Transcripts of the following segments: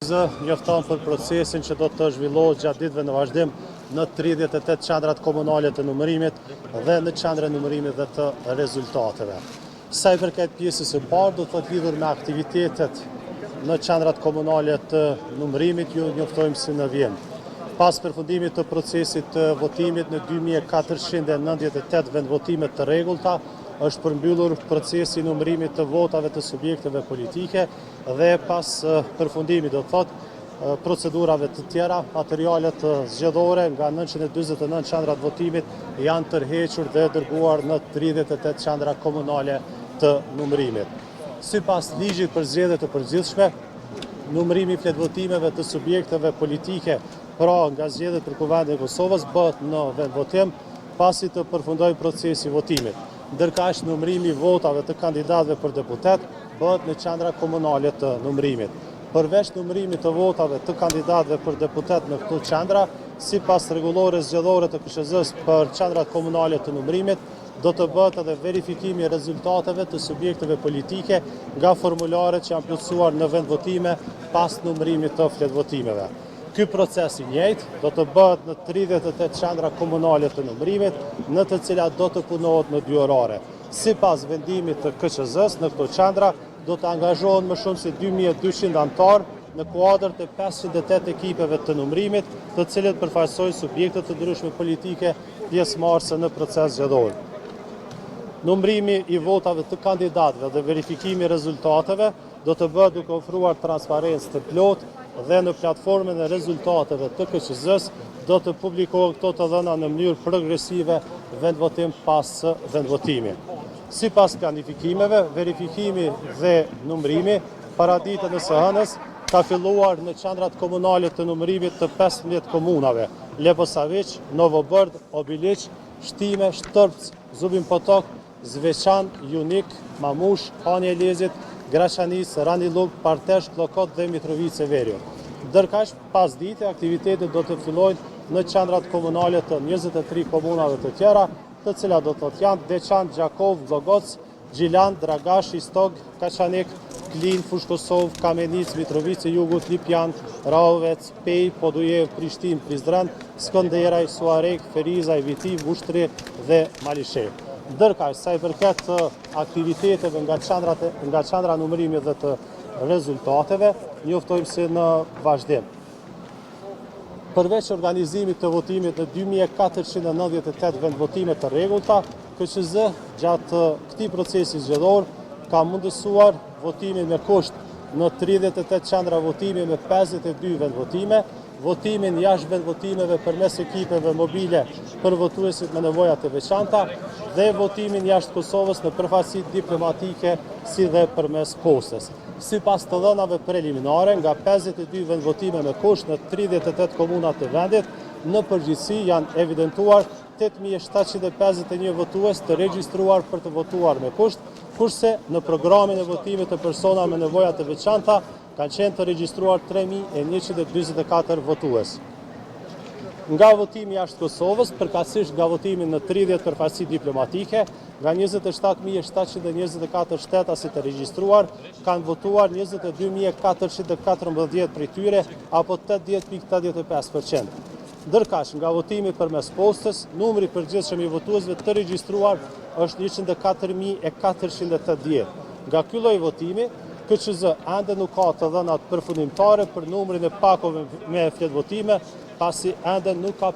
KQZ njofton për procesin që do të zhvillohet gjatë ditëve në vazhdim në 38 qendrat komunale të numërimit dhe në qendrën e numërimit dhe të rezultateve. Sa i përket pjesës së parë, do të thotë lidhur me aktivitetet në qendrat komunale të numërimit, ju njoftojmë si në vjen. Pas përfundimit të procesit të votimit në 2498 vendvotime të rregullta, është përmbyllur procesi i numërimit të votave të subjekteve politike dhe pas përfundimit, do të thotë, procedurave të tjera, materialet zgjedhore nga 949 qendrat votimit janë tërhequr dhe dërguar në 38 qendra komunale të numërimit. Sipas ligjit për zgjedhje të përgjithshme, numërimi i fletvotimeve të subjekteve politike pra nga zgjedhjet për Kuvendin e Kosovës bëhet në vendvotim pasi të përfundojë procesi i votimit. Ndërkaq numërimi i votave të kandidatëve për deputet bëhet në qendra komunale të numërimit. Përveç numërimit të votave të kandidatëve për deputet në këto qendra, sipas rregullores zgjedhore të KQZ-s për qendrat komunale të numërimit, do të bëhet edhe verifikimi i rezultateve të subjekteve politike nga formularet që janë plotësuar në vendvotime pas numërimit të fletvotimeve. Ky proces i njëjtë do të bëhet në 38 qendra komunale të numërimit, në të cilat do të punohet në 2 orare. Sipas vendimit të KQZ-s në këto qendra do të angazhohen më shumë se 2200 anëtarë në kuadër të 508 ekipeve të numërimit, të cilët përfaqësojnë subjekte të ndryshme politike pjesëmarrëse në proces zgjedhor. Numërimi i votave të kandidatëve dhe verifikimi i rezultateve do të bëhet duke ofruar transparencë të plotë dhe në platformën e rezultateve të KQZ-s do të publikohen këto të dhëna në mënyrë progresive vendvotim pas vendvotimi. Sipas planifikimeve, verifikimi dhe numërimi paraditën e së hënës ka filluar në qendrat komunale të numërimit të 15 komunave: Leposavić, Novobërd, Obiliq, Shtime, Shtërpc, Zubin Potok, Zveçan, Junik, Mamush, Hani e Lezit, Graçanis, Ranilug, Partesh, Klokot dhe Mitrovice Verjo. Ndërkaq, pas dite, aktivitetet do të fillojnë në qendrat komunale të 23 komunave të tjera, të cilat do të janë Deçan, Gjakov, Vlogoc, Gjilan, Dragash, Istog, Kaçanik, Klin, Fushkosov, Kamenic, Mitrovice Jugut, Lipjan, Rahovec, Pej, Podujev, Prishtin, Prizren, Skënderaj, Suarek, Ferizaj, Vitiv, Vushtri dhe Malishev. Ndërkaq, sa i përket aktiviteteve nga qendra numërimi dhe të rezultateve, njoftojmë se në vazhdim. Përveç organizimit të votimit në 2498 vendvotime të rregullta, KQZ gjatë këtij procesi zgjedhor ka mundësuar votimin me kusht në 38 qendra votimi me 52 vendvotime, votimin jashtë vendvotimeve përmes ekipeve mobile për votuesit me nevoja të veçanta dhe votimin jashtë Kosovës në përfaqësitë diplomatike si dhe përmes postës. Sipas të dhënave preliminare, nga 52 vendvotime me kusht në 38 komuna të vendit, në përgjithësi janë evidentuar 8751 votues të regjistruar për të votuar me kusht, kurse në programin e votimit të persona me nevoja të veçanta kanë qenë të regjistruar 3124 votues. Nga votimi jashtë Kosovës, përkatësisht nga votimi në 30 përfaqësi diplomatike, nga 27724 shtetasit të regjistruar, kanë votuar 22414 prej tyre, apo 80.85%. Ndërkaq, nga votimi përmes postës, numri i përgjithshëm i votuesve të regjistruar është 104.480. Nga ky lloj votimi, KQZ ende nuk ka të dhënat përfundimtare për numrin e pakove me fletvotime, pasi ende nuk ka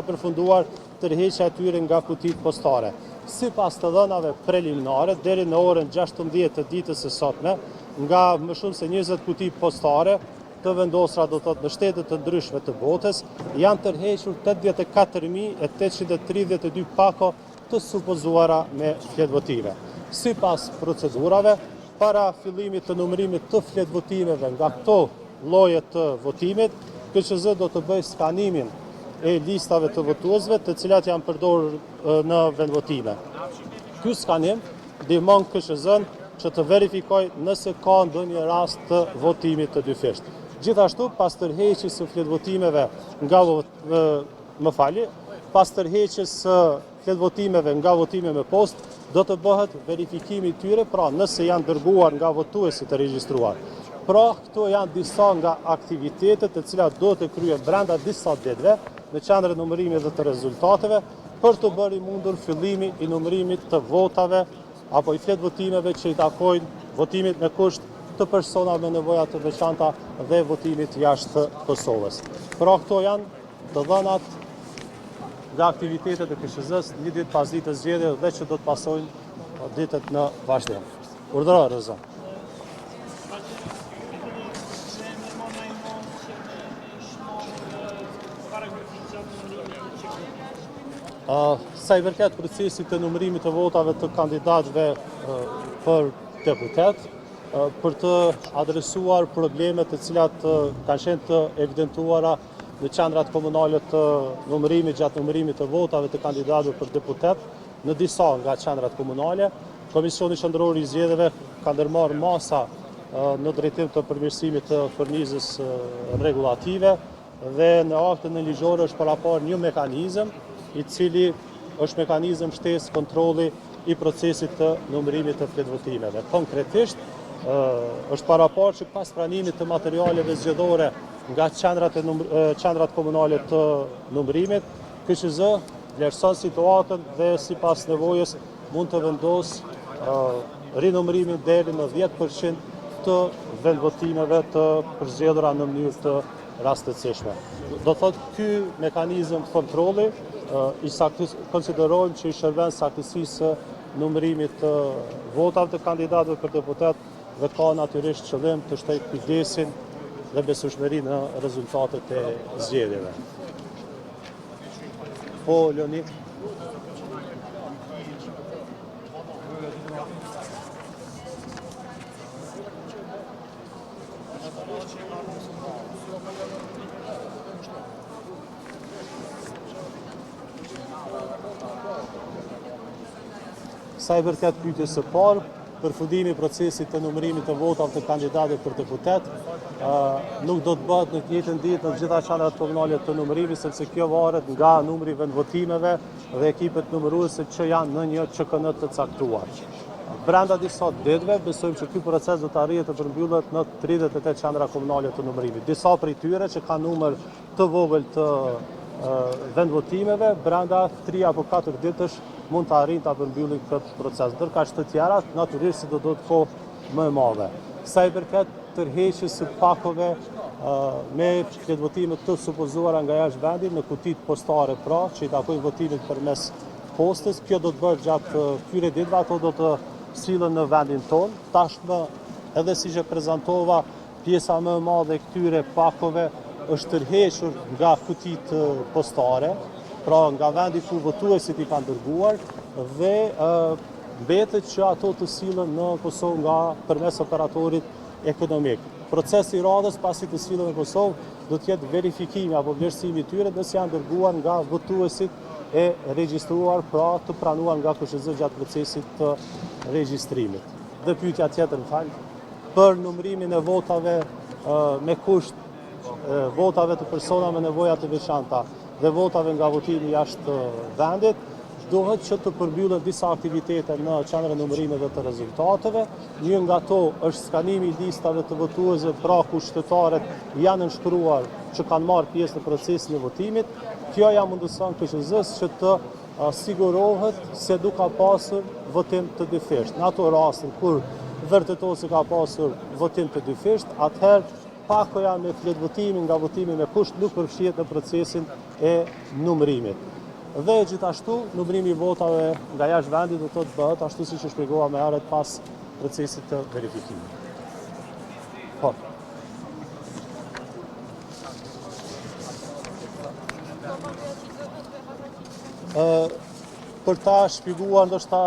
përfunduar tërheqja e tyre nga kutitë postare. Sipas të dhënave preliminare, deri në orën 16 të ditës së sotme, nga më shumë se 20 kuti postare të vendosura do të thotë në shtete të ndryshme të botës, janë tërhequr 84.832 pako të supozuara me fletvotime. Sipas procedurave, para fillimit të numërimit të fletvotimeve nga këto lloje të votimit, KQZ do të bëjë skanimin e listave të votuesve të cilat janë përdorur në vendvotime. Ky skanim ndihmon KQZ-n që të verifikojë nëse ka ndonjë rast të votimit të dyfisht. Gjithashtu, pas tërheqjes së fletvotimeve pas tërheqjes së fletvotimeve nga votime me postë, do të bëhet verifikimi i tyre, pra nëse janë dërguar nga votuesit të regjistruar. Pra, këto janë disa nga aktivitetet të cilat do të kryen brenda disa ditëve në qendrën e numërimit dhe të rezultateve për të bërë i mundur fillimi i numërimit të votave apo i flet votimeve që i takojnë votimit me kusht të persona me nevoja të veçanta dhe votimit jashtë Kosovës. Pra, këto janë të dhënat nga aktivitetet e KSZ-s një ditë pas ditës zgjedhje dhe që do të pasojnë ditët në vazhdim. Urdhëro, Reza. Sa i përket procesit të numërimit të votave të kandidatëve për deputet, për të adresuar problemet të cilat kanë qenë të evidentuara në qendrat komunale të numërimit gjatë numërimit të votave të kandidatëve për deputet në disa nga qendrat komunale, Komisioni Qendror i Zgjedhjeve ka ndërmarrë masa në drejtim të përmirësimit të furnizës rregullative dhe në aktën e ligjore është paraqur një mekanizëm i cili është mekanizëm shtesë kontrolli i procesit të numërimit të fletvotimeve. Konkretisht, është paraqur që pas pranimit të materialeve zgjedhore nga qendrat komunale të numërimit, KSZ vlerëson situatën dhe sipas nevojës mund të vendosë rinumërimin deri në 10% të vendvotimeve të përzgjedhura në mënyrë të rastësishme. Do thotë ky mekanizëm kontrolli konsiderojmë që i shërben saktësisë numërimit të votave të kandidatëve për deputet dhe ka natyrisht qëllim të shtoj kujdesin dhe besueshmëri në rezultatet e zgjedhjeve. Po, Leonid. Sa i përket pyetjes së parë, përfundimi i procesit të numërimit të votave të kandidatëve për deputet, nuk do të bëhet në të njëjtën ditë në gjitha qendrat komunale të numërimit, sepse kjo varet nga numri i vendvotimeve dhe ekipet numëruese që janë në një QKN të caktuar. Brenda disa ditëve besojmë që ky proces do të arrijë të përmbyllet në 38 qendra komunale të numërimit. Disa prej tyre që kanë numër të vogël të vendvotimeve, brenda 3 apo 4 ditësh mund të arrijnë ta përmbyllin këtë proces. Ndërkaq të tjerat natyrisht do të kohë më e madhe. Sa i përket tërheqjes së pakove me fletvotime të supozuara nga jashtë vendit në kutitë postare pra, që i takojnë votimit përmes postës, kjo do të bëhet gjatë këtyre ditëve, ato do të sillen në vendin tonë. Tashmë edhe siç e prezantova, pjesa më e madhe e këtyre pakove është tërhequr nga kutitë postare, pra nga vendi ku votuesit i kanë dërguar dhe mbetet që ato të sillen në Kosovë nga përmes operatorit ekonomik. Procesi i radhës pasi të sillen në Kosovë do të jetë verifikimi apo vlerësimi i tyre nëse janë dërguar nga votuesit e regjistruar, pra të pranuar nga KSZ gjatë procesit të regjistrimit. Dhe pyetja tjetër, për numërimin e votave me kusht votave të persona me nevoja të veçanta dhe votave nga votimi jashtë vendit, duhet që të përbyllen disa aktivitete në qendrën e numërimit dhe të rezultateve. Një nga to është skanimi i listave të votuesve pra ku qytetarët janë nënshkruar që kanë marrë pjesë në procesin e votimit. Kjo ja mundëson KSZ-s që të sigurohet se nuk ka pasur votim të dyfisht. Në ato raste kur vërtetohet se ka pasur votim të dyfisht, atëherë pakoja me fletvotimi nga votimi me kusht nuk përfshihet në procesin e numërimit. Dhe gjithashtu, numërimi i votave nga jashtë vendit do të bëhet ashtu siç e shpjegova më herët pas procesit të verifikimit. Po. Për ta shpjeguar ndoshta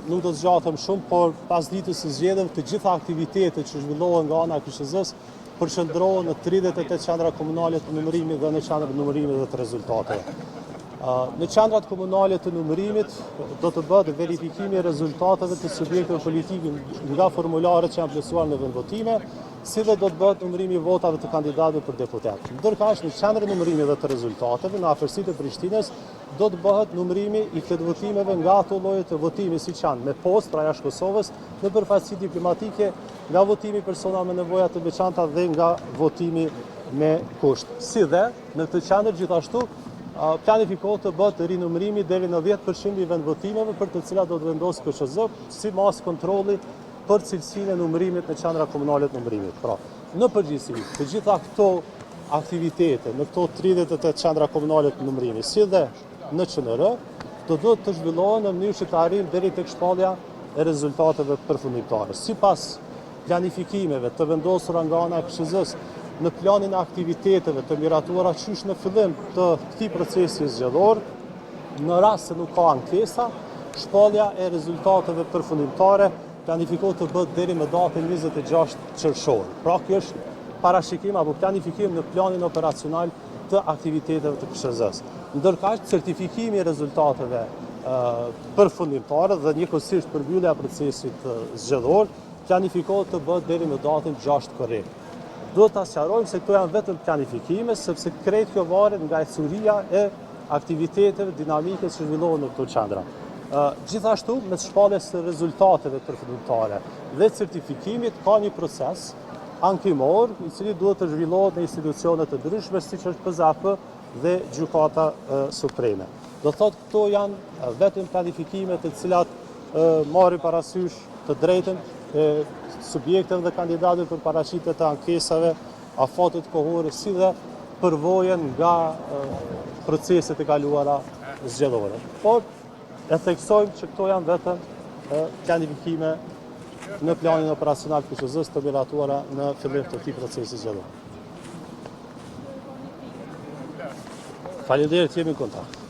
nuk do të zgjatem shumë, por pas ditës së zgjedhjeve të gjitha aktivitetet që zhvillohen nga ana e KSZ-s përqendrohen në 38 qendra komunale të numërimit dhe në qendrën e numërimit dhe të rezultateve. Në qendrat komunale të numërimit do të bëhet verifikimi i rezultateve të subjekteve politike nga formularët që janë plotësuar në vendvotime, si dhe do të bëhet numërimi i votave të kandidatëve për deputet. Ndërkaq në qendrën e numërimit dhe të rezultateve në afërsitë e Prishtinës do të bëhet numërimi i këtë votimeve nga ato lloje të votimit siç janë me postë pra jashtë Kosovës, në përfaqësi diplomatike, nga votimi persona me nevoja të veçanta dhe nga votimi me kusht. Si dhe në këtë qendër gjithashtu planifikohet të bëhet rinumërimi deri në 10% i vendvotimeve për të cilat do të vendosë KQZ si mas kontrolli për cilësinë e numërimit në qendra komunale të numërimit. Pra, në përgjithësi, të gjitha këto aktivitete në këto 38 qendra komunale të numërimit, si dhe në QNR, do duhet të zhvillohen në mënyrë që të arrijmë deri tek shpallja e rezultateve përfundimtare. Sipas planifikimeve të vendosura nga ana e KQZ-s në planin e aktiviteteve të miratuara qysh në fillim të këtij procesi zgjedhor, në rast se nuk ka ankesa, shpallja e rezultateve përfundimtare planifikohet të bëhet deri më datën 26 qershor. Pra kjo është parashikim apo planifikim në planin operacional të aktiviteteve të KQZ-s. Ndërkaq certifikimi i rezultateve përfundimtare dhe njëkohësisht përmbyllja e procesit zgjedhor planifikohet të bëhet deri në datën 6 korrik. Duhet ta sqarojmë se këto janë vetëm planifikime, sepse krejt kjo varet nga ecuria e aktiviteteve dinamike që zhvillohen në këto qendra. Gjithashtu, me shpalljes së rezultateve përfundimtare dhe certifikimit ka një proces ankimor i cili duhet të zhvillohet në institucione të ndryshme, siç është PZAP dhe Gjykata Supreme. Do thotë këto janë vetëm planifikime të cilat marrin parasysh të drejtën e subjekteve dhe kandidatëve për paraqitje të ankesave, afatet kohore, si dhe përvojën nga proceset e kaluara zgjedhore. Por e theksojmë që këto janë vetëm planifikime në planin operacional të KQZ-s të miratuara në fillim të këtij procesi zgjedhor. Faleminderit, jemi në kontakt.